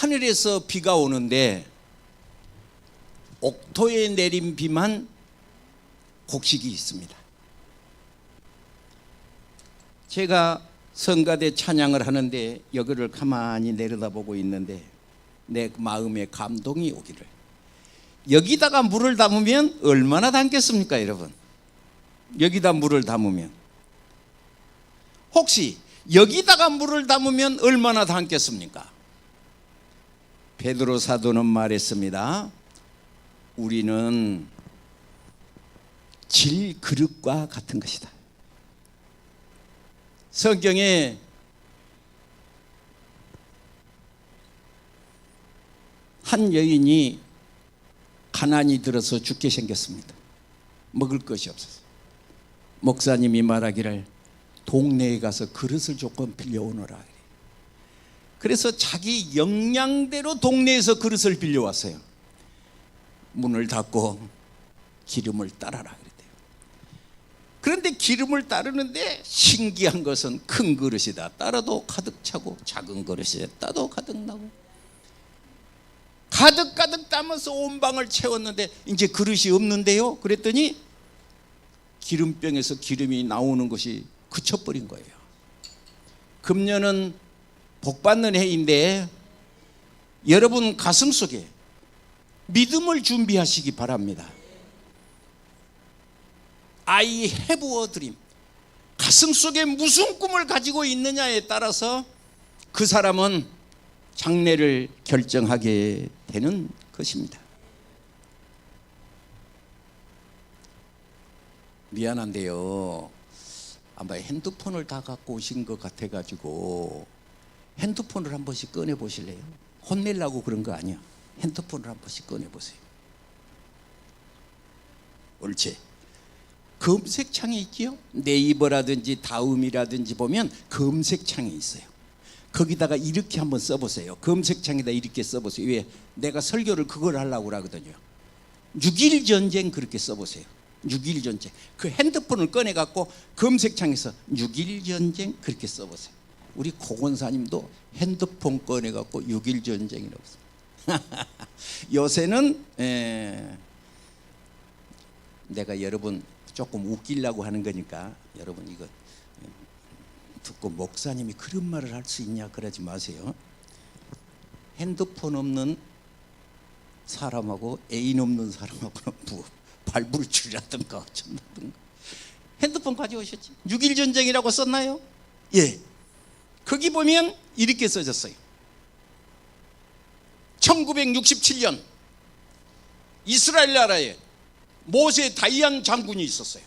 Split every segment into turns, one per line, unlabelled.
하늘에서 비가 오는데 옥토에 내린 비만 곡식이 있습니다. 제가 성가대 찬양을 하는데 여기를 가만히 내려다보고 있는데 내 마음에 감동이 오기를, 여기다가 물을 담으면 얼마나 담겠습니까 여러분? 여기다 물을 담으면, 혹시 여기다가 물을 담으면 얼마나 담겠습니까? 베드로 사도는 말했습니다. 우리는 질그릇과 같은 것이다. 성경에 한 여인이 가난이 들어서 죽게 생겼습니다. 먹을 것이 없어서 목사님이 말하기를 동네에 가서 그릇을 조금 빌려오너라. 그래서 자기 역량대로 동네에서 그릇을 빌려왔어요. 문을 닫고 기름을 따라라 그랬대요. 그런데 기름을 따르는데 신기한 것은 큰 그릇이다 따라도 가득 차고, 작은 그릇이다 따도 가득 나고, 가득 담아서 온 방을 채웠는데 이제 그릇이 없는데요. 그랬더니 기름병에서 기름이 나오는 것이 그쳐버린 거예요. 금년은 복받는 해인데 여러분 가슴 속에 믿음을 준비하시기 바랍니다. I have a dream. 가슴 속에 무슨 꿈을 가지고 있느냐에 따라서 그 사람은 장래를 결정하게 되는 것입니다. 미안한데요, 아마 핸드폰을 다 갖고 오신 것 같아가지고 핸드폰을 한 번씩 꺼내 보실래요? 혼내려고 그런 거 아니야. 핸드폰을 한 번씩 꺼내 보세요. 옳지. 검색창이 있지요. 네이버라든지 다음이라든지 보면 검색창이 있어요. 거기다가 이렇게 한번 써보세요. 검색창에다 이렇게 써보세요. 왜? 내가 설교를 그걸 하려고 하거든요. 6.1 전쟁 그렇게 써보세요. 6.1 전쟁. 그 핸드폰을 꺼내갖고 검색창에서 6.1 전쟁 그렇게 써보세요. 우리 고건사님도 핸드폰 꺼내갖고 6.1 전쟁이라고 씁니다. 요새는 내가 여러분 조금 웃기려고 하는 거니까 여러분 이거 듣고 목사님이 그런 말을 할 수 있냐 그러지 마세요. 핸드폰 없는 사람하고 애인 없는 사람하고는 발불출이라든가 어쩐다든가. 핸드폰 가져오셨지? 6.1 전쟁이라고 썼나요? 예. 거기 보면 이렇게 써졌어요. 1967년 이스라엘 나라에 모세 다이안 장군이 있었어요.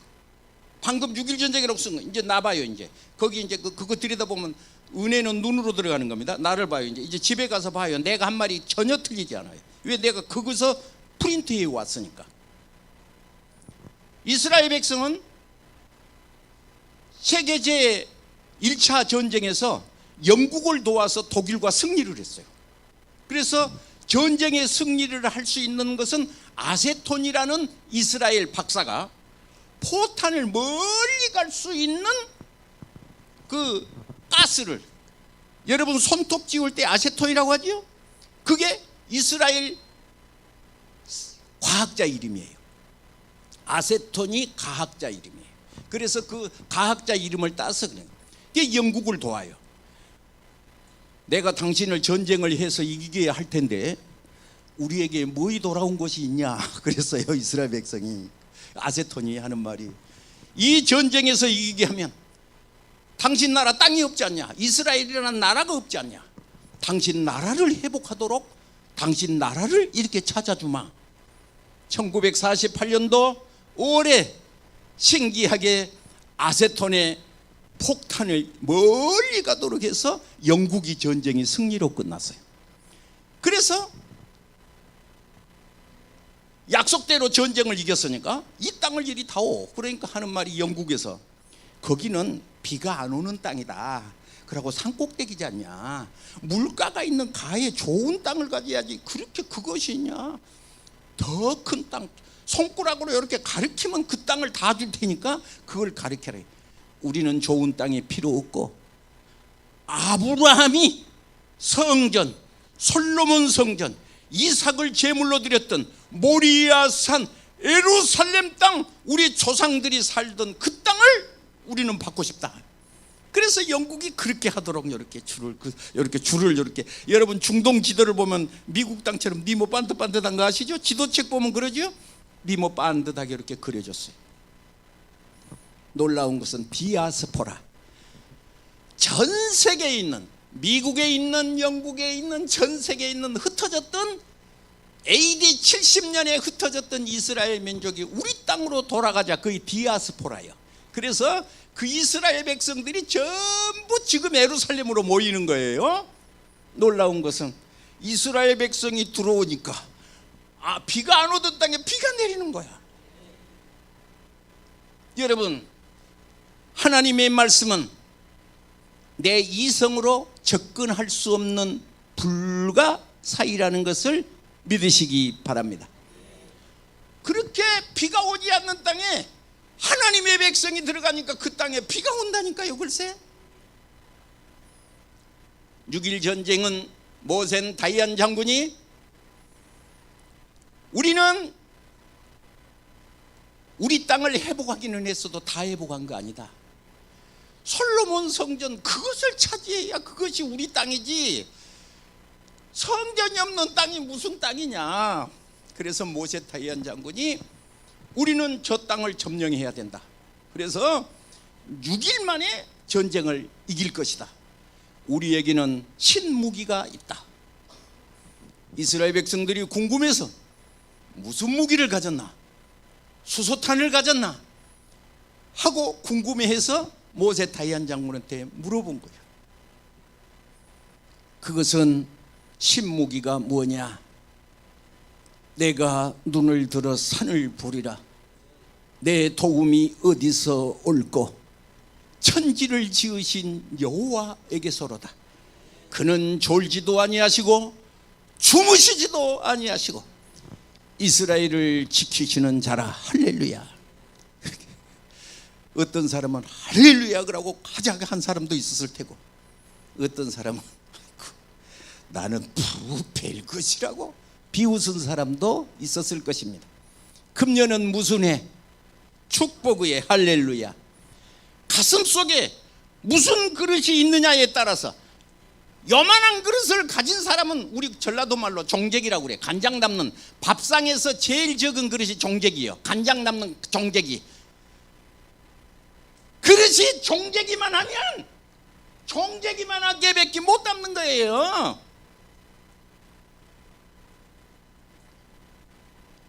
방금 6.1 전쟁이라고 쓴 거 이제 나봐요. 이제 거기 이제 그거 들여다보면 은혜는 눈으로 들어가는 겁니다. 나를 봐요. 이제 집에 가서 봐요. 내가 한 말이 전혀 틀리지 않아요. 왜? 내가 거기서 프린트해 왔으니까. 이스라엘 백성은 세계 제1차 전쟁에서 영국을 도와서 독일과 승리를 했어요. 그래서 전쟁의 승리를 할 수 있는 것은 아세톤이라는 이스라엘 박사가 포탄을 멀리 갈 수 있는 그 가스를, 여러분 손톱 지울 때 아세톤이라고 하지요? 그게 이스라엘 과학자 이름이에요. 아세톤이 과학자 이름이에요. 그래서 그 과학자 이름을 따서 그래요. 그게 영국을 도와요. 내가 당신을 전쟁을 해서 이기게 할 텐데 우리에게 뭐이 돌아온 것이 있냐 그랬어요. 이스라엘 백성이. 아세톤이 하는 말이, 이 전쟁에서 이기게 하면 당신 나라 땅이 없지 않냐, 이스라엘이라는 나라가 없지 않냐, 당신 나라를 회복하도록 당신 나라를 이렇게 찾아주마. 1948년도 5월에 신기하게 아세톤의 폭탄을 멀리 가도록 해서 영국이 전쟁이 승리로 끝났어요. 그래서 약속대로 전쟁을 이겼으니까 이 땅을 이리 다오. 그러니까 하는 말이 영국에서, 거기는 비가 안 오는 땅이다. 그러고 산꼭대기지 않냐, 물가가 있는 가에 좋은 땅을 가져야지. 그렇게 그것이 있냐. 더 큰 땅, 손가락으로 이렇게 가리키면 그 땅을 다 줄 테니까 그걸 가리켜라. 우리는 좋은 땅이 필요 없고 아브라함이 성전 솔로몬 성전, 이삭을 제물로 드렸던 모리아산 예루살렘 땅, 우리 조상들이 살던 그 땅을 우리는 받고 싶다. 그래서 영국이 그렇게 하도록 이렇게 줄을 이렇게 여러분 중동 지도를 보면 미국 땅처럼 니모 반듯반듯한 거 아시죠? 지도책 보면 그러죠? 니모 반듯하게 이렇게 그려졌어요. 놀라운 것은 디아스포라, 전 세계에 있는, 미국에 있는, 영국에 있는, 전 세계에 있는 흩어졌던 AD 70년에 흩어졌던 이스라엘 민족이 우리 땅으로 돌아가자. 그게 디아스포라예요. 그래서 그 이스라엘 백성들이 전부 지금 예루살렘으로 모이는 거예요. 놀라운 것은 이스라엘 백성이 들어오니까 비가 안 오던 땅에 비가 내리는 거야. 여러분, 하나님의 말씀은 내 이성으로 접근할 수 없는 불가사의라는 것을 믿으시기 바랍니다. 그렇게 비가 오지 않는 땅에 하나님의 백성이 들어가니까 그 땅에 비가 온다니까요. 글쎄, 6.1 전쟁은 모센 다이안 장군이 우리는 우리 땅을 회복하기는 했어도 다 회복한 거 아니다. 솔로몬 성전, 그것을 차지해야 그것이 우리 땅이지, 성전이 없는 땅이 무슨 땅이냐. 그래서 모세 다이안 장군이 우리는 저 땅을 점령해야 된다. 그래서 6일 만에 전쟁을 이길 것이다. 우리에게는 신무기가 있다. 이스라엘 백성들이 궁금해서 무슨 무기를 가졌나, 수소탄을 가졌나 하고 궁금해해서 모세 다이안 장군한테 물어본 거예요. 그것은 신무기가 뭐냐? 내가 눈을 들어 산을 보리라. 내 도움이 어디서 올꼬? 천지를 지으신 여호와에게서로다. 그는 졸지도 아니하시고 주무시지도 아니하시고 이스라엘을 지키시는 자라. 할렐루야. 어떤 사람은 할렐루야 그러고 가자고 한 사람도 있었을 테고, 어떤 사람은 나는 부패일 것이라고 비웃은 사람도 있었을 것입니다. 금년은 무슨 해? 축복의 해. 할렐루야. 가슴 속에 무슨 그릇이 있느냐에 따라서, 요만한 그릇을 가진 사람은 우리 전라도 말로 종객이라고 그래. 간장 담는, 밥상에서 제일 적은 그릇이 종객이에요. 간장 담는 종객이. 그릇이 종객이만 하면 종객이만 하게밖에 못 담는 거예요.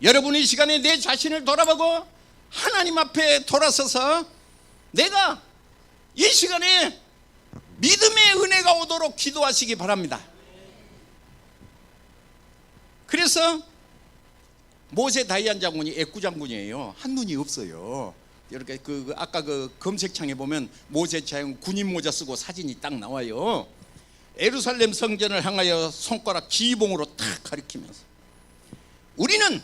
여러분, 이 시간에 내 자신을 돌아보고 하나님 앞에 돌아서서 내가 이 시간에 믿음의 은혜가 오도록 기도하시기 바랍니다. 그래서 모세 다이안 장군이 애구 장군이에요. 한눈이 없어요. 이렇게 아까 그 검색창에 보면 모세 장군 군인 모자 쓰고 사진이 딱 나와요. 예루살렘 성전을 향하여 손가락 기봉으로 탁 가리키면서, 우리는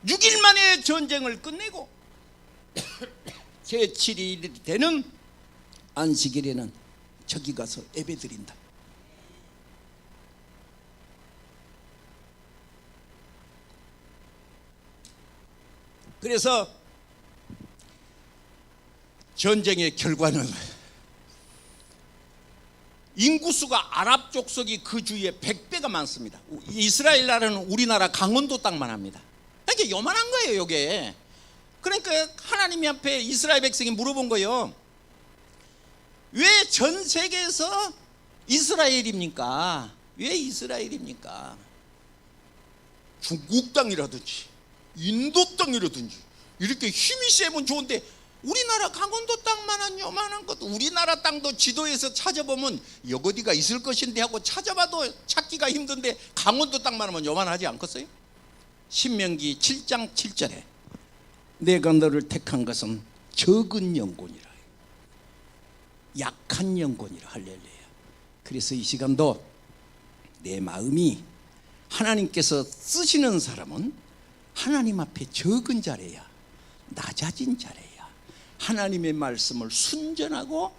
6일 만에 전쟁을 끝내고 제7일이 되는 안식일에는 저기 가서 예배드린다. 그래서 전쟁의 결과는 인구수가 아랍 족속이 그 주위에 100배가 많습니다. 이스라엘 나라는 우리나라 강원도 땅만 합니다. 이게 요만한 거예요, 이게. 그러니까 하나님 앞에 이스라엘 백성이 물어본 거예요. 왜 전 세계에서 이스라엘입니까? 왜 이스라엘입니까? 중국 땅이라든지 인도 땅이라든지 이렇게 힘이 세면 좋은데, 우리나라 강원도 땅만한 요만한 것, 우리나라 땅도 지도에서 찾아보면 여기가 있을 것인데 하고 찾아봐도 찾기가 힘든데 강원도 땅만 하면 요만하지 않겠어요? 신명기 7장 7절에 내가 너를 택한 것은 적은 영혼이라, 약한 영혼이라. 할렐루야. 그래서 이 시간도 내 마음이 하나님께서 쓰시는 사람은 하나님 앞에 적은 자래야, 낮아진 자래야, 하나님의 말씀을 순전하고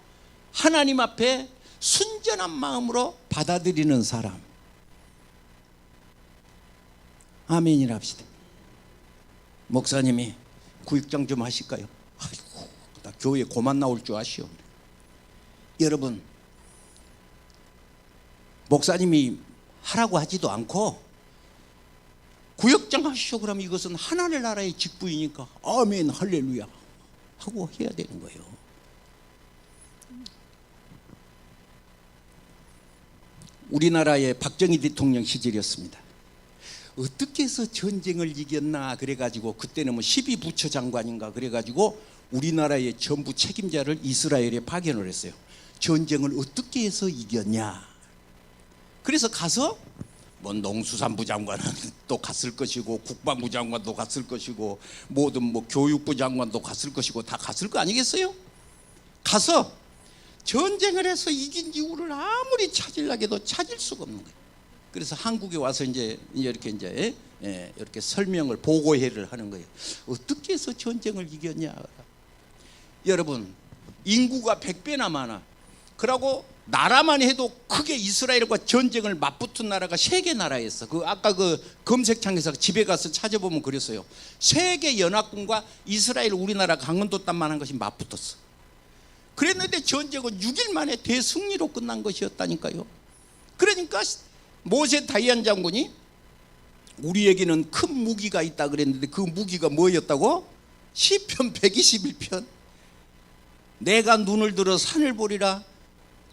하나님 앞에 순전한 마음으로 받아들이는 사람, 아멘이라 합시다. 목사님이 구역장 좀 하실까요? 아이고, 나 교회 고만 나올 줄 아시오. 여러분, 목사님이 하라고 하지도 않고 구역장 하시오 그러면 이것은 하나님 나라의 직분이니까 아멘 할렐루야 하고 해야 되는 거예요. 우리나라의 박정희 대통령 시절이었습니다. 어떻게 해서 전쟁을 이겼나 그래가지고 그때는 뭐 12부처 장관인가 그래가지고 우리나라의 전부 책임자를 이스라엘에 파견을 했어요. 전쟁을 어떻게 해서 이겼냐. 그래서 가서 뭐 농수산부 장관은 또 갔을 것이고 국방부 장관도 갔을 것이고 모든 뭐 교육부 장관도 갔을 것이고 다 갔을 거 아니겠어요? 가서 전쟁을 해서 이긴 이유를 아무리 찾으려고 해도 찾을 수가 없는 거예요. 그래서 한국에 와서 이제 이렇게 이렇게 설명을 보고회를 하는 거예요. 어떻게 해서 전쟁을 이겼냐? 여러분, 인구가 100배나 많아. 그러고 나라만 해도 크게 이스라엘과 전쟁을 맞붙은 나라가 3개 나라였어. 그 아까 그 검색창에서 집에 가서 찾아보면 그랬어요. 세계 연합군과 이스라엘, 우리나라 강원도 땅만한 것이 맞붙었어. 그랬는데 전쟁은 6일 만에 대승리로 끝난 것이었다니까요. 그러니까 모세 다이안 장군이 우리에게는 큰 무기가 있다 그랬는데 그 무기가 뭐였다고? 시편 121편. 내가 눈을 들어 산을 보리라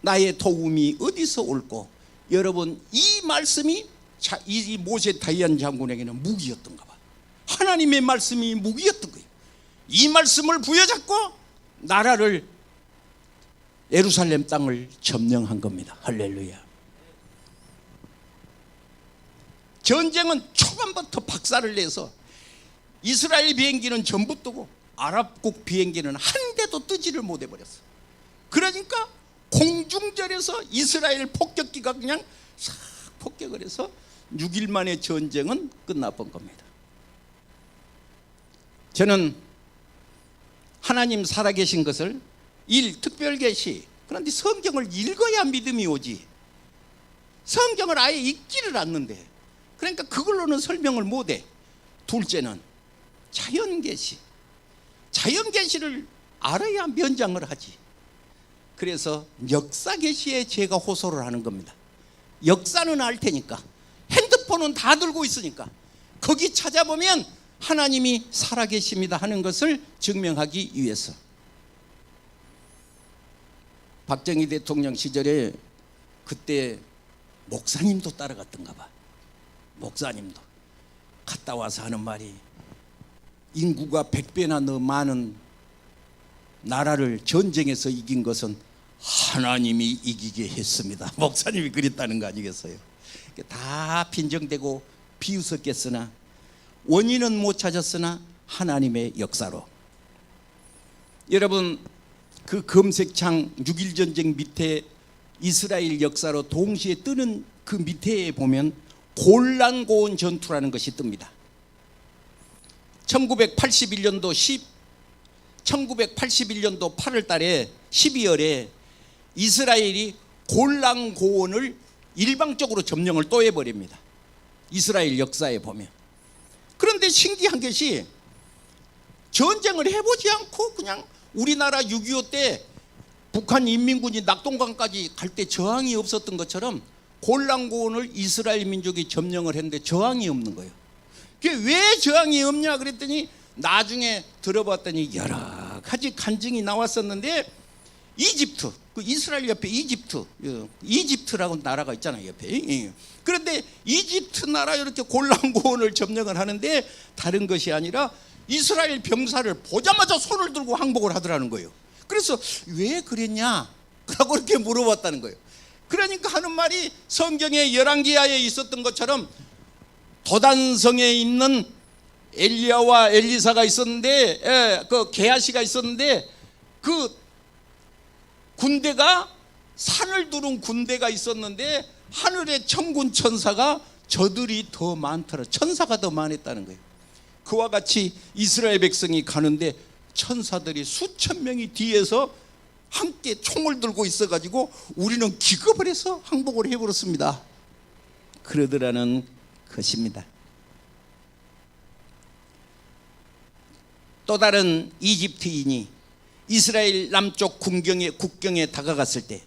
나의 도움이 어디서 올꼬. 여러분, 이 말씀이 이 모세 다이안 장군에게는 무기였던가 봐. 하나님의 말씀이 무기였던 거예요. 이 말씀을 부여잡고 나라를 예루살렘 땅을 점령한 겁니다. 할렐루야. 전쟁은 초반부터 박살을 내서 이스라엘 비행기는 전부 뜨고 아랍국 비행기는 한 대도 뜨지를 못해버렸어. 그러니까 공중전에서 이스라엘 폭격기가 그냥 싹 폭격을 해서 6일 만에 전쟁은 끝나본 겁니다. 저는 하나님 살아계신 것을 특별계시, 그런데 성경을 읽어야 믿음이 오지. 성경을 아예 읽지를 않는데, 그러니까 그걸로는 설명을 못해. 둘째는 자연계시. 자연계시를 알아야 면장을 하지. 그래서 역사계시에 제가 호소를 하는 겁니다. 역사는 알 테니까, 핸드폰은 다 들고 있으니까 거기 찾아보면 하나님이 살아계십니다 하는 것을 증명하기 위해서. 박정희 대통령 시절에 그때 목사님도 따라갔던가 봐. 목사님도 갔다 와서 하는 말이, 인구가 100배나 더 많은 나라를 전쟁에서 이긴 것은 하나님이 이기게 했습니다. 목사님이 그랬다는 거 아니겠어요? 다 빈정대고 비웃었겠으나 원인은 못 찾았으나 하나님의 역사로. 여러분, 그 검색창 6.1 전쟁 밑에 이스라엘 역사로 동시에 뜨는 그 밑에 보면 골란고온 전투라는 것이 뜹니다. 1981년도 8월 달에 12월에 이스라엘이 골란고온을 일방적으로 점령을 또 해버립니다. 이스라엘 역사에 보면. 그런데 신기한 것이 전쟁을 해보지 않고 그냥 우리나라 6.25 때 북한 인민군이 낙동강까지 갈 때 저항이 없었던 것처럼 골란고온을 이스라엘 민족이 점령을 했는데 저항이 없는 거예요. 그게 왜 저항이 없냐 그랬더니 나중에 들어봤더니 여러 가지 간증이 나왔었는데, 이집트, 그 이스라엘 옆에 이집트라고 나라가 있잖아요, 옆에. 그런데 이집트 나라 이렇게 골란고온을 점령을 하는데 다른 것이 아니라 이스라엘 병사를 보자마자 손을 들고 항복을 하더라는 거예요. 그래서 왜 그랬냐? 라고 이렇게 물어봤다는 거예요. 그러니까 하는 말이 성경의 열왕기하에 있었던 것처럼 도단성에 있는 엘리야와 엘리사가 있었는데, 그 게하시가 있었는데, 그 군대가 산을 두른 군대가 있었는데 하늘의 천군 천사가 저들이 더 많더라. 천사가 더 많았다는 거예요. 그와 같이 이스라엘 백성이 가는데 천사들이 수천 명이 뒤에서 함께 총을 들고 있어가지고 우리는 기겁을 해서 항복을 해버렸습니다. 그러더라는 것입니다. 또 다른 이집트인이 이스라엘 남쪽 국경에 다가갔을 때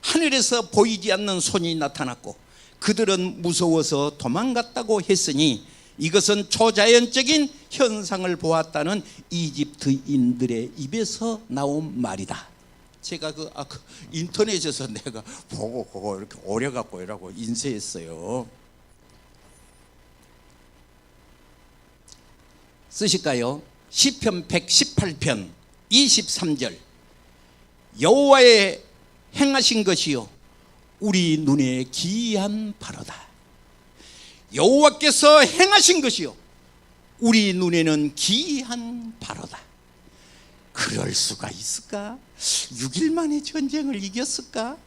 하늘에서 보이지 않는 손이 나타났고 그들은 무서워서 도망갔다고 했으니 이것은 초자연적인 현상을 보았다는 이집트인들의 입에서 나온 말이다. 제가 그 인터넷에서 내가 보고 이렇게 오려갖고 이라고 인쇄했어요. 쓰실까요? 시편 118편 23절. 여호와의 행하신 것이요 우리 눈에 기이한 바로다. 여호와께서 행하신 것이요 우리 눈에는 기이한 바로다. 그럴 수가 있을까? 6일 만에 전쟁을 이겼을까?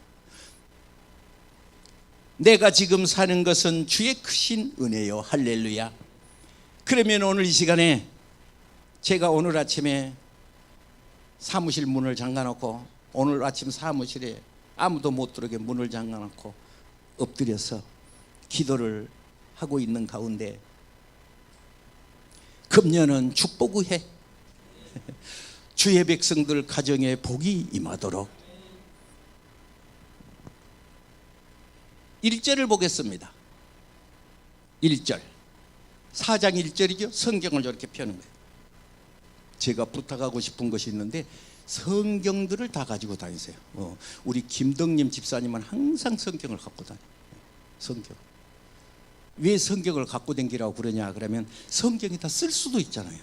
내가 지금 사는 것은 주의 크신 은혜요. 할렐루야. 그러면 오늘 이 시간에 제가 오늘 아침에 사무실 문을 잠가놓고 오늘 아침 사무실에 아무도 못 들어오게 문을 잠가놓고 엎드려서 기도를 하고 있는 가운데 금년은 축복의 해, 주의 백성들 가정에 복이 임하도록 1절을 보겠습니다. 1절 4장 1절이죠. 성경을 저렇게 펴는 거예요. 제가 부탁하고 싶은 것이 있는데 성경들을 다 가지고 다니세요. 우리 김덕님 집사님은 항상 성경을 갖고 다녀요. 성경. 왜 성경을 갖고 다니라고 그러냐 그러면 성경이 다 쓸 수도 있잖아요.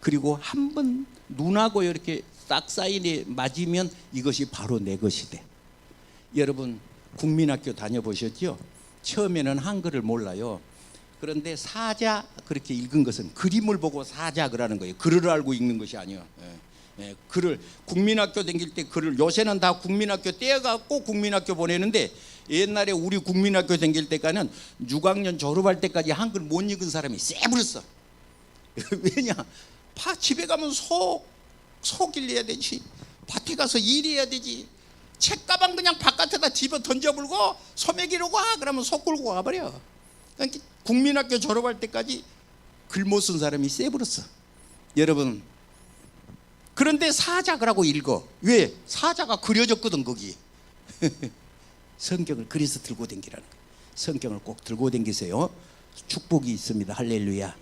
그리고 한번 눈하고 이렇게 딱 사인이 맞으면 이것이 바로 내 것이 돼. 여러분 국민학교 다녀보셨죠? 처음에는 한글을 몰라요. 그런데 사자 그렇게 읽은 것은 그림을 보고 사자 그러는 거예요. 글을 알고 읽는 것이 아니에요. 글을 국민학교 다닐 때 글을 요새는 다 국민학교 떼어갖고 국민학교 보내는데 옛날에 우리 국민학교 다닐 때까지는 6학년 졸업할 때까지 한글 못 읽은 사람이 쎄부렸어. 왜냐? 집에 가면 소 길러야 되지. 밭에 가서 일해야 되지. 책가방 그냥 바깥에다 집어 던져불고 소매기로 와 그러면 소 끌고 와버려. 그러니까 국민학교 졸업할 때까지 글 못 쓴 사람이 쎄부렸어. 여러분 그런데 사자라고 읽어. 왜? 사자가 그려졌거든 거기. 성경을 그래서 들고 다니라는 거예요. 성경을 꼭 들고 다니세요. 축복이 있습니다. 할렐루야.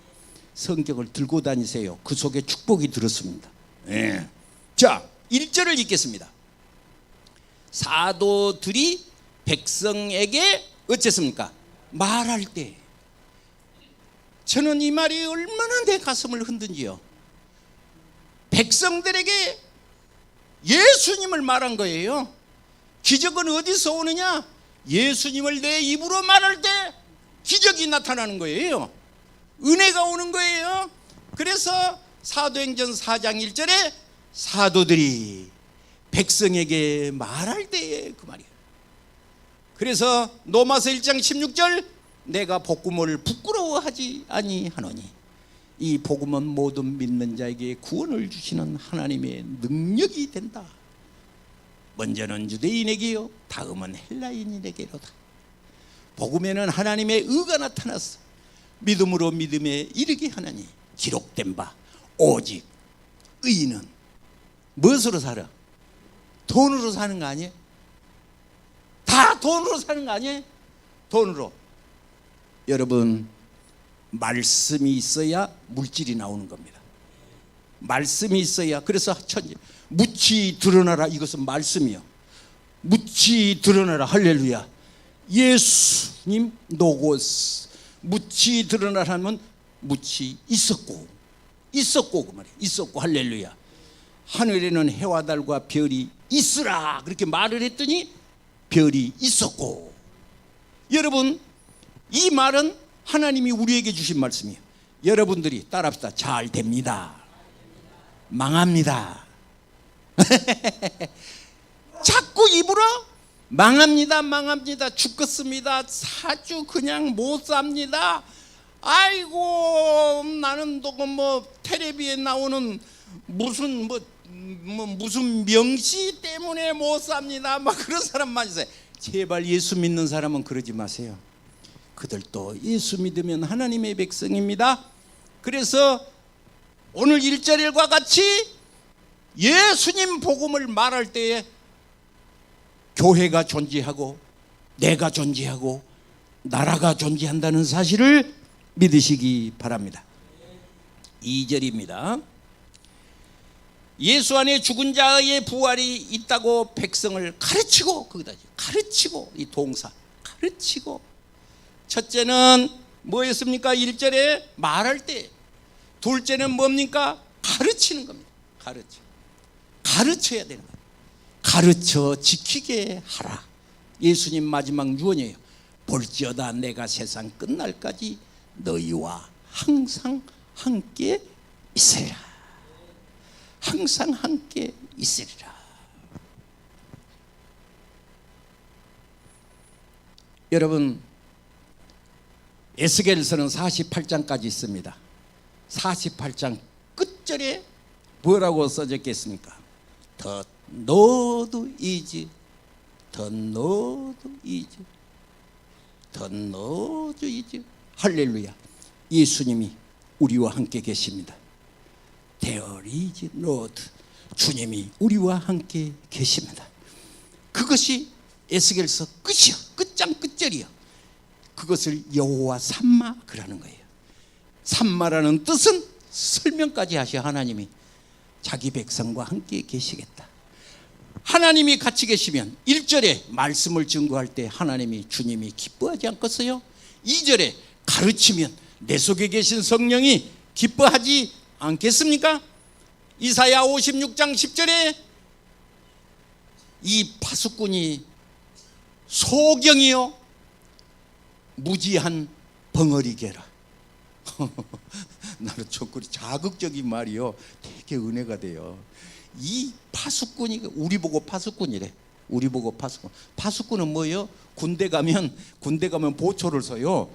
성경을 들고 다니세요. 그 속에 축복이 들었습니다. 네. 자 1절을 읽겠습니다. 사도들이 백성에게 어쨌습니까? 말할 때 저는 이 말이 얼마나 내 가슴을 흔든지요. 백성들에게 예수님을 말한 거예요. 기적은 어디서 오느냐? 예수님을 내 입으로 말할 때 기적이 나타나는 거예요. 은혜가 오는 거예요. 그래서 사도행전 4장 1절에 사도들이 백성에게 말할 때에 그 말이에요. 그래서 로마서 1장 16절 내가 복음을 부끄러워하지 아니하노니 이 복음은 모든 믿는 자에게 구원을 주시는 하나님의 능력이 된다. 먼저는 유대인에게요 다음은 헬라인에게로다. 복음에는 하나님의 의가 나타났어. 믿음으로 믿음에 이르게 하나니 기록된 바 오직 의인은 무엇으로 살아? 돈으로 사는 거 아니에요? 다 돈으로 사는 거 아니에요? 돈으로. 여러분 말씀이 있어야 물질이 나오는 겁니다. 말씀이 있어야. 그래서 천지 묻히 드러나라 이것은 말씀이요. 묻히 드러나라 할렐루야. 예수님 노고스 묻히 드러나라면 묻히 있었고 그 말이에요. 있었고 할렐루야. 하늘에는 해와 달과 별이 있으라 그렇게 말을 했더니 별이 있었고. 여러분 이 말은 하나님이 우리에게 주신 말씀이에요. 여러분들이 따라합시다. 잘 됩니다. 망합니다. 자꾸 입으로 망합니다. 죽겠습니다. 사주 그냥 못 삽니다. 아이고 나는 또 뭐 텔레비에 나오는 무슨 무슨 명시 때문에 못 삽니다. 막 그런 사람만 있어요. 제발 예수 믿는 사람은 그러지 마세요. 그들도 예수 믿으면 하나님의 백성입니다. 그래서 오늘 1절과 같이 예수님 복음을 말할 때에 교회가 존재하고 내가 존재하고 나라가 존재한다는 사실을 믿으시기 바랍니다. 2절입니다. 예수 안에 죽은 자의 부활이 있다고 백성을 가르치고, 거기다 가르치고, 이 동사 가르치고. 첫째는 뭐였습니까? 1절에 말할 때. 둘째는 뭡니까? 가르치는 겁니다. 가르쳐야 되는 거예요. 가르쳐 지키게 하라. 예수님 마지막 유언이에요. 볼지어다 내가 세상 끝날까지 너희와 항상 함께 있으리라. 항상 함께 있으리라. 여러분, 에스겔서는 48장까지 있습니다. 48장 끝절에 뭐라고 써졌겠습니까? The Lord is, the Lord is, the Lord is. 할렐루야. 예수님이 우리와 함께 계십니다. There is Lord. 주님이 우리와 함께 계십니다. 그것이 에스겔서 끝이요. 끝장 끝절이요. 그것을 여호와 삼마 그러는 거예요. 삼마라는 뜻은 설명까지 하셔. 하나님이 자기 백성과 함께 계시겠다. 하나님이 같이 계시면 1절에 말씀을 증거할 때 하나님이 주님이 기뻐하지 않겠어요? 2절에 가르치면 내 속에 계신 성령이 기뻐하지 않겠습니까? 이사야 56장 10절에 이 파수꾼이 소경이요 무지한 벙어리개라. 나는 조금 자극적인 말이요 되게 은혜가 돼요. 이 파수꾼이 우리 보고 파수꾼이래. 우리 보고 파수꾼. 파수꾼은 뭐예요? 군대 가면 보초를 서요.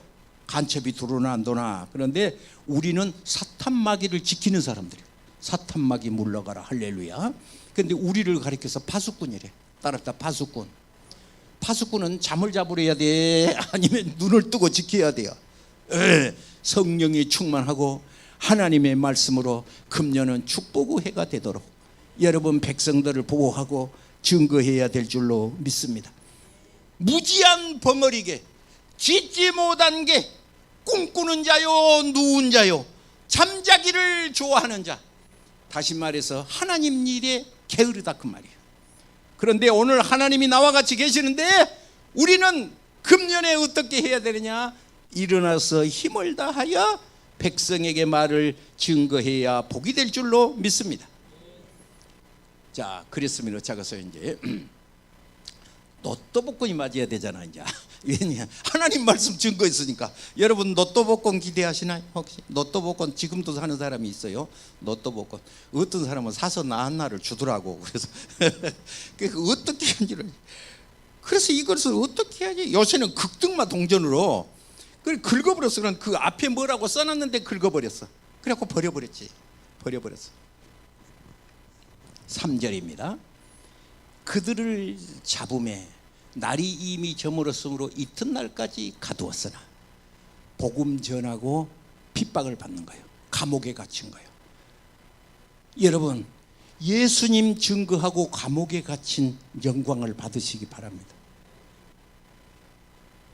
간첩이 들어오나 안 도나. 그런데 우리는 사탄마귀를 지키는 사람들이에요. 사탄마귀 물러가라. 할렐루야. 그런데 우리를 가리켜서 파수꾼이래. 따랐다. 파수꾼. 파수꾼은 잠을 잡으려 해야 돼? 아니면 눈을 뜨고 지켜야 돼요? 성령이 충만하고 하나님의 말씀으로 금년은 축복의 해가 되도록 여러분 백성들을 보호하고 증거해야 될 줄로 믿습니다. 무지한 벙어리게, 짓지 못한 게, 꿈꾸는 자요 누운 자요 잠자기를 좋아하는 자, 다시 말해서 하나님 일에 게으르다 그 말이에요. 그런데 오늘 하나님이 나와 같이 계시는데 우리는 금년에 어떻게 해야 되느냐? 일어나서 힘을 다하여 백성에게 말을 증거해야 복이 될 줄로 믿습니다. 자, 그랬으면 어쩌겠어 이제 로또 복권이 맞아야 되잖아 이제. 왜냐? 하나님 말씀 증거했으니까. 여러분 로또 복권 기대하시나요? 혹시 로또 복권 지금도 사는 사람이 있어요? 로또 복권 어떤 사람은 사서 나한 날을 주더라고. 그래서 어떻게 하는지를. 그래서 이것을 어떻게 해야지? 요새는 극등마 동전으로 그걸 긁어버렸어. 그럼 그 앞에 뭐라고 써놨는데 긁어버렸어. 그래갖고 버려버렸지. 버려버렸어. 3절입니다. 그들을 잡음에 날이 이미 저물었으므로 이튿날까지 가두었으나 복음 전하고 핍박을 받는 거예요. 감옥에 갇힌 거예요. 여러분 예수님 증거하고 감옥에 갇힌 영광을 받으시기 바랍니다.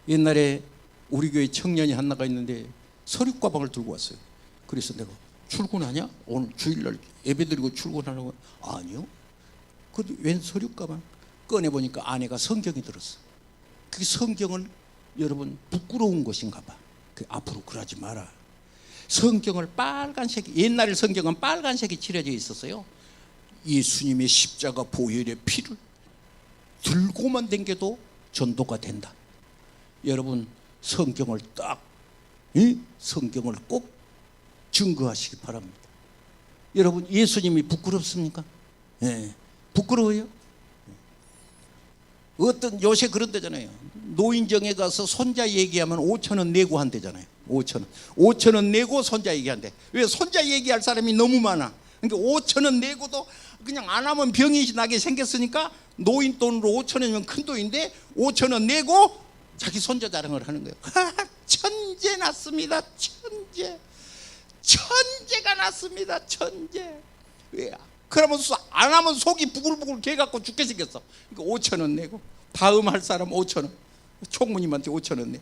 옛날에 우리 교회 청년이 하나가 있는데 서류 가방을 들고 왔어요. 그래서 내가 출근하냐? 오늘 주일날 예배드리고 출근하려고. 아니요. 그 웬 서류 가방? 꺼내보니까 안에가 성경이 들었어. 그게 성경을 여러분 부끄러운 것인가 봐. 앞으로 그러지 마라. 성경을 빨간색, 옛날에 성경은 빨간색이 칠해져 있었어요. 예수님의 십자가 보혈의 피를 들고만 댕겨도 전도가 된다. 여러분 성경을 성경을 꼭 증거하시기 바랍니다. 여러분 예수님이 부끄럽습니까? 부끄러워요? 어떤 요새 그런 데잖아요. 노인정에 가서 손자 얘기하면 5,000원 내고 한대잖아요. 5,000원 내고 손자 얘기한대. 왜? 손자 얘기할 사람이 너무 많아. 그러니까 5,000원 내고도 그냥 안 하면 병이 나게 생겼으니까 노인 돈으로 5,000원이면 큰 돈인데 5,000원 내고 자기 손자 자랑을 하는 거예요. 천재 났습니다. 천재. 천재가 났습니다. 천재. 왜? 그러면 안 하면 속이 부글부글 개갖고 죽게 생겼어. 그러니까 5,000원 내고 다음 할 사람 5,000원, 총무님한테 5,000원 내.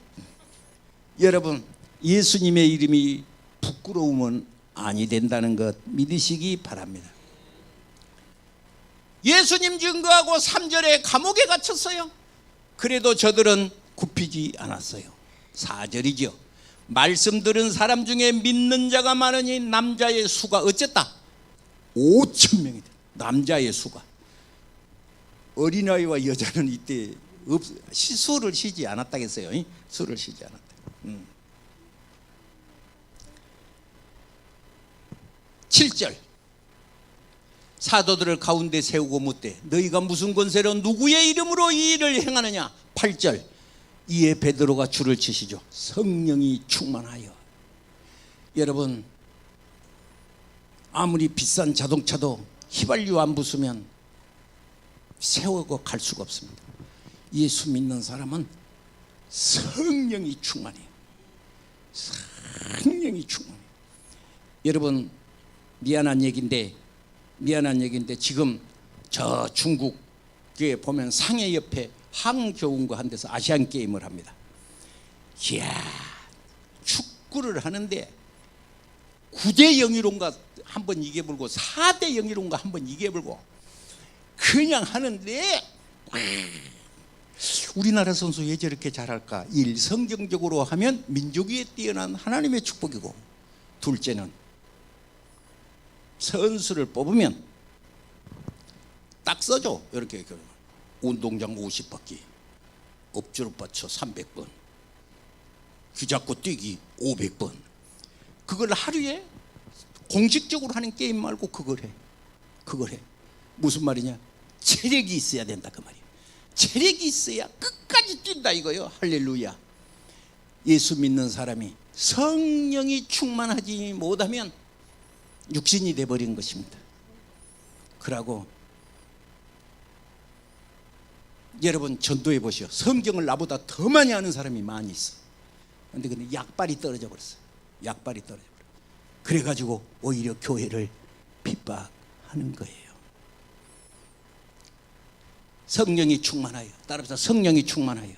여러분, 예수님의 이름이 부끄러움은 아니 된다는 것 믿으시기 바랍니다. 예수님 증거하고 3절에 감옥에 갇혔어요. 그래도 저들은 굽히지 않았어요. 4절이죠. 말씀 들은 사람 중에 믿는 자가 많으니 남자의 수가 어쨌다? 5,000명이다. 남자의 수가. 어린아이와 여자는 이때 수를 쉬지 않았다겠어요. 수를 쉬지 않았다. 7절. 사도들을 가운데 세우고 묻되 너희가 무슨 권세로 누구의 이름으로 이 일을 행하느냐. 8절. 이에 베드로가 줄을 치시죠. 성령이 충만하여. 여러분, 아무리 비싼 자동차도 휘발유 안 부수면 세우고 갈 수가 없습니다. 예수 믿는 사람은 성령이 충만해요. 성령이 충만해요. 여러분, 미안한 얘기인데 지금 저 중국에 보면 상해 옆에 항저우인가 한 데서 아시안 게임을 합니다. 이야, 축구를 하는데 9대 0이론가 한번 이겨불고 4대 0이론가 한번 이겨불고 그냥 하는데 우리나라 선수 왜 저렇게 잘할까? 성경적으로 하면 민족위에 뛰어난 하나님의 축복이고, 둘째는 선수를 뽑으면 딱 써줘. 이렇게 운동장 50바퀴, 엎드려 받쳐 300번, 귀잡고 뛰기 500번. 그걸 하루에 공식적으로 하는 게임 말고 그걸 해. 무슨 말이냐? 체력이 있어야 된다 그 말이야. 체력이 있어야 끝까지 뛴다 이거요. 할렐루야. 예수 믿는 사람이 성령이 충만하지 못하면 육신이 돼버린 것입니다. 그러고 여러분, 전도해 보시오. 성경을 나보다 더 많이 아는 사람이 많이 있어. 근데 약발이 떨어져 버렸어요. 약발이 떨어져 버려. 그래가지고 오히려 교회를 핍박하는 거예요. 성령이 충만하여. 따라서 성령이 충만하여.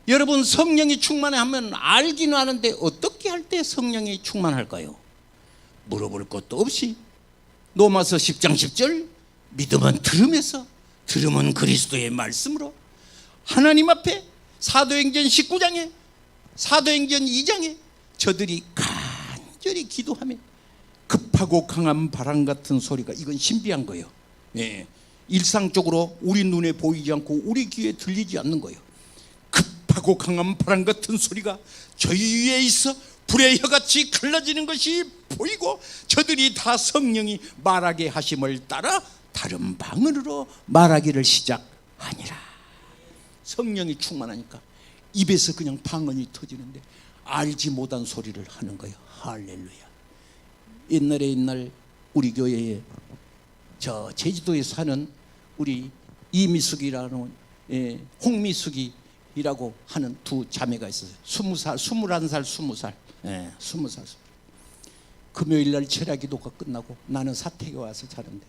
여러분, 성령이 충만하면 알기는 아는데 어떻게 할 때 성령이 충만할까요? 물어볼 것도 없이 로마서 10장 10절 믿음은 들음에서, 들음은 그리스도의 말씀으로. 하나님 앞에 사도행전 19장에, 사도행전 2장에 저들이 간절히 기도하며 급하고 강한 바람 같은 소리가, 이건 신비한 거예요. 예. 일상적으로 우리 눈에 보이지 않고 우리 귀에 들리지 않는 거예요. 급하고 강한 바람 같은 소리가 저희 위에 있어 불의 혀같이 갈라지는 것이 보이고, 저들이 다 성령이 말하게 하심을 따라 다른 방언으로 말하기를 시작하니라. 성령이 충만하니까 입에서 그냥 방언이 터지는데 알지 못한 소리를 하는 거예요. 할렐루야. 옛날 우리 교회에 저 제주도에 사는 우리 이미숙이라는 홍미숙이라고 하는 두 자매가 있었어요. 20살, 21살, 20살. 20살. 금요일날 철야기도가 끝나고 나는 사택에 와서 자는데,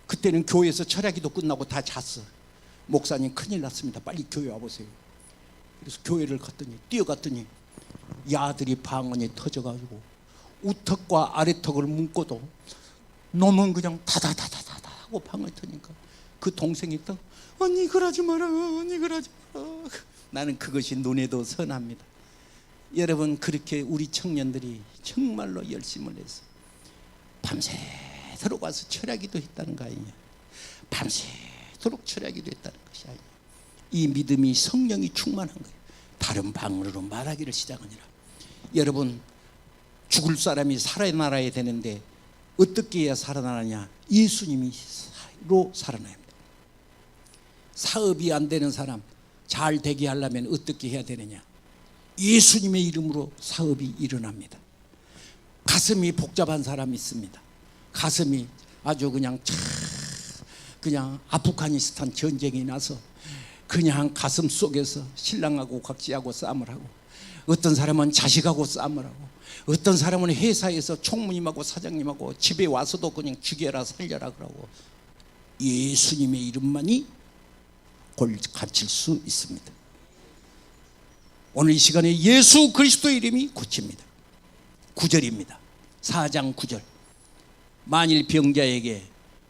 그때는 교회에서 철야기도 끝나고 다 잤어. 목사님 큰일 났습니다. 빨리 교회 와보세요. 그래서 교회를 갔더니, 뛰어갔더니 야들이 방언이 터져가지고 우턱과 아래턱을 묶어도 놈은 그냥 다다다다다 하고 방언이 터니까 그 동생이 또 언니 그러지 마라, 언니 그러지 마라. 나는 그것이 눈에도 선합니다. 여러분, 그렇게 우리 청년들이 정말로 열심을 해서 밤새도록 와서 철야기도 했다는 거 아니냐. 밤새도록 철야기도 했다는 것이 아니냐. 이 믿음이 성령이 충만한 거예요. 다른 방언으로 말하기를 시작하니라. 여러분, 죽을 사람이 살아나야 되는데 어떻게 해야 살아나느냐? 예수님이로 살아나야 합니다. 사업이 안 되는 사람 잘 되게 하려면 어떻게 해야 되느냐? 예수님의 이름으로 사업이 일어납니다. 가슴이 복잡한 사람이 있습니다. 가슴이 아주 그냥 아프가니스탄 전쟁이 나서 그냥 가슴 속에서 신랑하고 각지하고 싸움을 하고 어떤 사람은 자식하고 싸움을 하고, 어떤 사람은 회사에서 총무님하고 사장님하고 집에 와서도 그냥 죽여라 살려라 그러고, 예수님의 이름만이 골 갇힐 수 있습니다. 오늘 이 시간에 예수 그리스도의 이름이 고칩니다. 9절입니다. 4장 9절. 만일 병자에게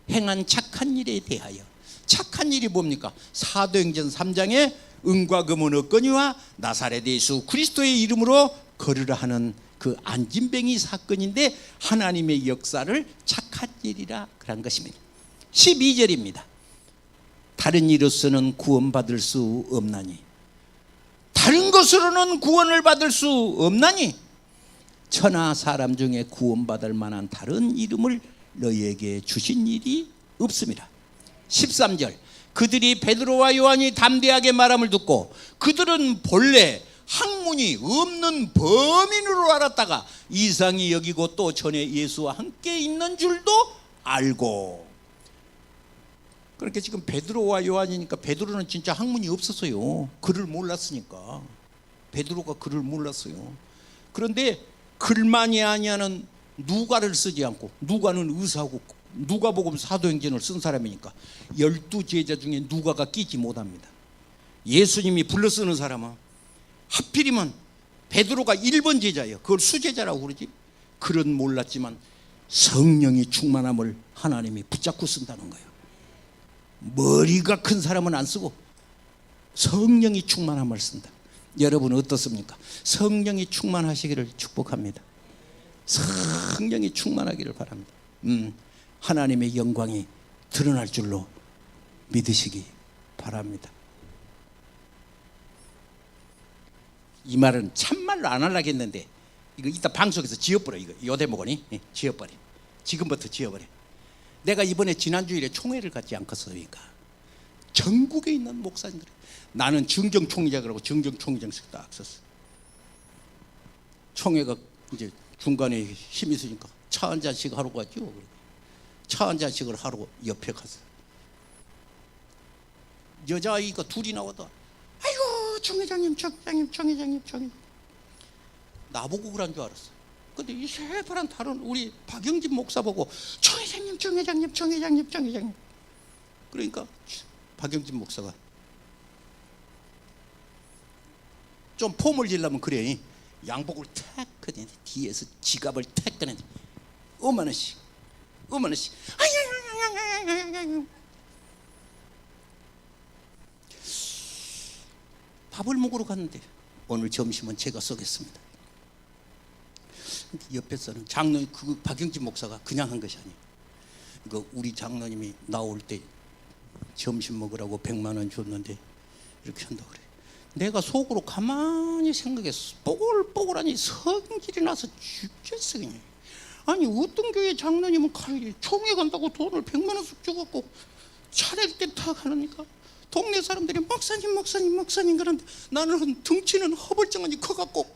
행한 착한 일에 대하여, 착한 일이 뭡니까? 사도행전 3장에 은과 금은 없거니와 나사렛 예수 그리스도의 이름으로 걸으라 하는 그 안진뱅이 사건인데, 하나님의 역사를 착한 일이라 그런 것입니다. 12절입니다. 다른 이로서는 구원받을 수 없나니, 다른 것으로는 구원을 받을 수 없나니 천하 사람 중에 구원받을 만한 다른 이름을 너희에게 주신 일이 없습니다. 13절. 그들이 베드로와 요한이 담대하게 말함을 듣고 그들은 본래 학문이 없는 범인으로 알았다가 이상히 여기고 또 전에 예수와 함께 있는 줄도 알고. 그렇게 지금 베드로와 요한이니까, 베드로는 진짜 학문이 없었어요. 글을 몰랐으니까. 베드로가 글을 몰랐어요. 그런데 글만이 아니하는 누가를 쓰지 않고, 누가는 의사고 누가복음 사도행전을 쓴 사람이니까 12제자 중에 누가가 끼지 못합니다. 예수님이 불러 쓰는 사람은 하필이면 베드로가 1번 제자예요. 그걸 수제자라고 그러지. 글은 몰랐지만 성령이 충만함을 하나님이 붙잡고 쓴다는 거예요. 머리가 큰 사람은 안 쓰고 성령이 충만함을 쓴다. 여러분 어떻습니까? 성령이 충만하시기를 축복합니다. 성령이 충만하기를 바랍니다. 하나님의 영광이 드러날 줄로 믿으시기 바랍니다. 이 말은 참말로 안 하려고 했는데, 이거 이따 방송에서 지어버려. 이거 요 대목은 지어버려. 지금부터 지어버려. 내가 이번에 지난주일에 총회를 갖지 않겠습니까? 전국에 있는 목사님들, 나는 정경총회장이라고 정경총회장씩 딱 썼어. 총회가 이제 중간에 힘이 있으니까 차 한 잔씩 하러 갔죠. 차 한 잔씩을 하러 옆에 가서 여자아이가 둘이 나와도, 아이고 총회장님 총회장님 총회장님 총회장님, 나보고 그런 줄 알았어. 근데 이 새파란 다른 우리 박영진 목사 보고 총회장님 총회장님 총회장님 총회장님. 그러니까 박영진 목사가 좀 폼을 지려면 그래, 양복을 탁 꺼내, 뒤에서 지갑을 탁 꺼내, 5만 원씩 5만 원씩. 밥을 먹으러 갔는데 오늘 점심은 제가 쏘겠습니다. 옆에서는 장로님, 그 박영진 목사가 그냥 한 것이 아니에요. 그 우리 장로님이 나올 때 점심 먹으라고 100만 원 줬는데 이렇게 한다고 그래. 내가 속으로 가만히 생각했어. 뽀글뽀글하니 성질이 나서 죽겠어 그냥. 아니 어떤 교회 장로님은 총회 간다고 돈을 100만 원씩 줘갖고 차례 때 다 가니까 동네 사람들이 목사님 목사님 목사님 그러는데, 나는 덩치는 허벌쩡하니 커갖고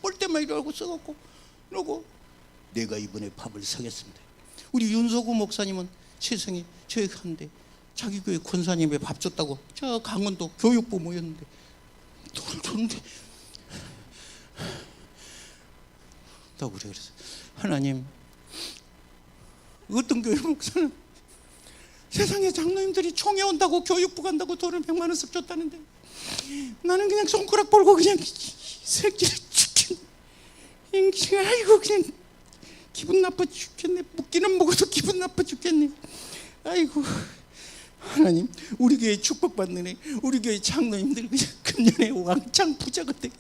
볼 때만 이러고 써갖고 그러고 내가 이번에 밥을 사겠습니다. 우리 윤석우 목사님은 세상에 저기 갔는데 자기 교회 권사님에 밥 줬다고 저 강원도 교육부 모였는데 돈을 줬는데 또 그래. 그래서 하나님, 어떤 교회 목사는 세상에 장로님들이 총회 온다고 교육부 간다고 돈을 100만 원씩 줬다는데 나는 그냥 손가락 벌고 그냥 새끼를 죽겠네. 아이고 그냥 기분 나빠 죽겠네. 묵기는 먹어도 기분 나빠 죽겠네. 아이고 하나님, 우리 교회 축복받는 애, 우리 교회 장로님들 그냥 금년에 왕창 부자가 되게,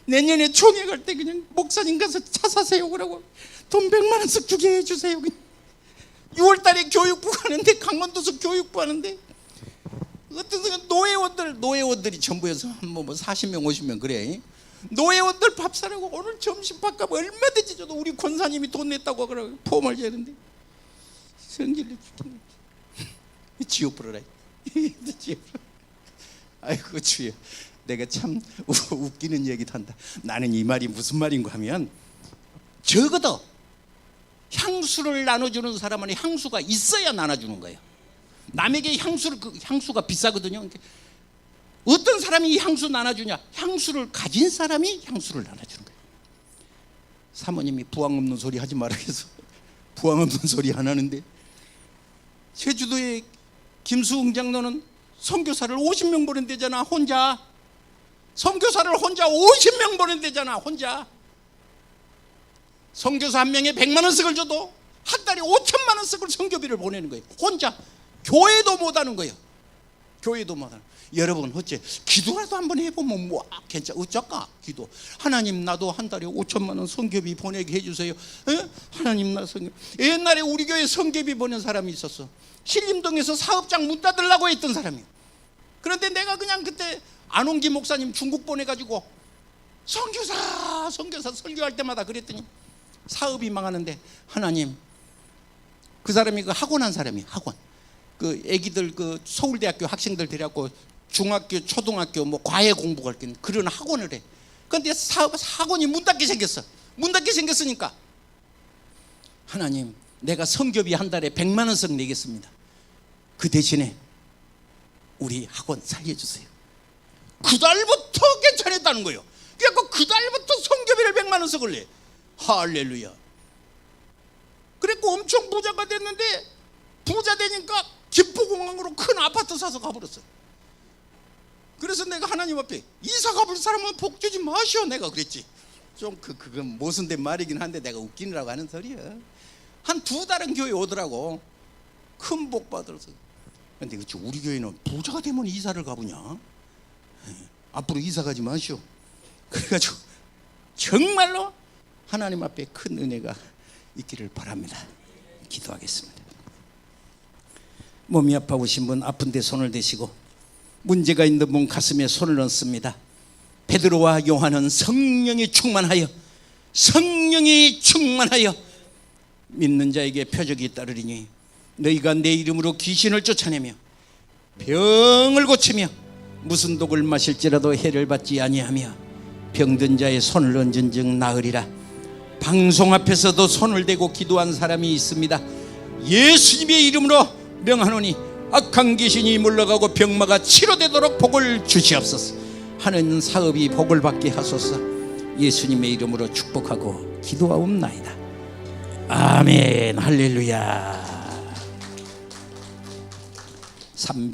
내년에 총회 갈 때 그냥 목사님 가서 차 사세요 그러고 돈 100만 원씩 주게 해주세요. 6월 달에 교육부 가는데, 강원도서 교육부 하는데 어떤 노회원들이 전부여서 뭐 40명 50명 그래. 노회원들 밥 사라고 오늘 점심밥값 얼마든지 줘도 우리 권사님이 돈 냈다고 그러고 폼을 재는데 성질을 죽겠네. 지옥불어라. 아이고 주여, 내가 참 웃기는 얘기도 한다. 나는 이 말이 무슨 말인가 하면, 적어도 향수를 나눠주는 사람은 향수가 있어야 나눠주는 거예요. 남에게 향수가 비싸거든요. 어떤 사람이 향수 나눠주냐? 향수를 가진 사람이 향수를 나눠주는 거예요. 사모님이 부항 없는 소리 하지 말아 해서 부항 없는 소리 안 하는데, 제주도의 김수흥 장로는 선교사를 50명 보낸대잖아, 혼자. 선교사를 혼자 50명 보낸대잖아, 혼자. 선교사 한 명에 100만 원씩을 줘도 한 달에 5천만 원씩을 선교비를 보내는 거예요, 혼자. 교회도 못하는 거예요. 교회도 못하는. 여러분 어째 기도라도 한번 해보면 뭐 어쩔까? 기도. 하나님, 나도 한 달에 5천만 원 선교비 보내게 해주세요. 에? 하나님, 나 선교. 옛날에 우리 교회 선교비 보낸 사람이 있었어. 신림동에서 사업장 문 닫으려고 했던 사람이. 그런데 내가 그냥 그때 안홍기 목사님 중국 보내가지고 선교사 설교할 때마다 그랬더니 사업이 망하는데, 하나님, 그 사람이 그 학원 한 사람이, 학원. 그 애기들, 그 서울대학교 학생들 데려갖고 중학교, 초등학교 뭐 과외 공부할 때 그런 학원을 해. 그런데 학원이 문 닫게 생겼어. 문 닫게 생겼으니까, 하나님, 내가 선교비 한 달에 100만 원씩 내겠습니다. 그 대신에 우리 학원 살려주세요. 그 달부터 괜찮았다는 거예요. 그래서 그 달부터 선교비를 100만 원씩을 내. 할렐루야. 그랬고 엄청 부자가 됐는데, 부자 되니까 김포공항으로 큰 아파트 사서 가버렸어요. 그래서 내가 하나님 앞에, 이사 가볼 사람은 복 주지 마시오, 내가 그랬지. 좀 그건 모순된 말이긴 한데 내가 웃기느라고 하는 소리야. 한 2달은 교회 오더라고, 큰 복 받아서. 근데 그치, 우리 교회는 부자가 되면 이사를 가보냐? 앞으로 이사 가지 마시오. 그래가지고 정말로 하나님 앞에 큰 은혜가 있기를 바랍니다. 기도하겠습니다. 몸이 아파오신 분, 아픈데 손을 대시고, 문제가 있는 분 가슴에 손을 얹습니다. 베드로와 요한은 성령이 충만하여 믿는 자에게 표적이 따르리니 너희가 내 이름으로 귀신을 쫓아내며 병을 고치며 무슨 독을 마실지라도 해를 받지 아니하며 병든 자의 손을 얹은 즉 나으리라. 방송 앞에서도 손을 대고 기도한 사람이 있습니다. 예수님의 이름으로 명하노니 악한 귀신이 물러가고 병마가 치료되도록 복을 주시옵소서. 하는 사업이 복을 받게 하소서. 예수님의 이름으로 축복하고 기도하옵나이다. 아멘. 할렐루야. 300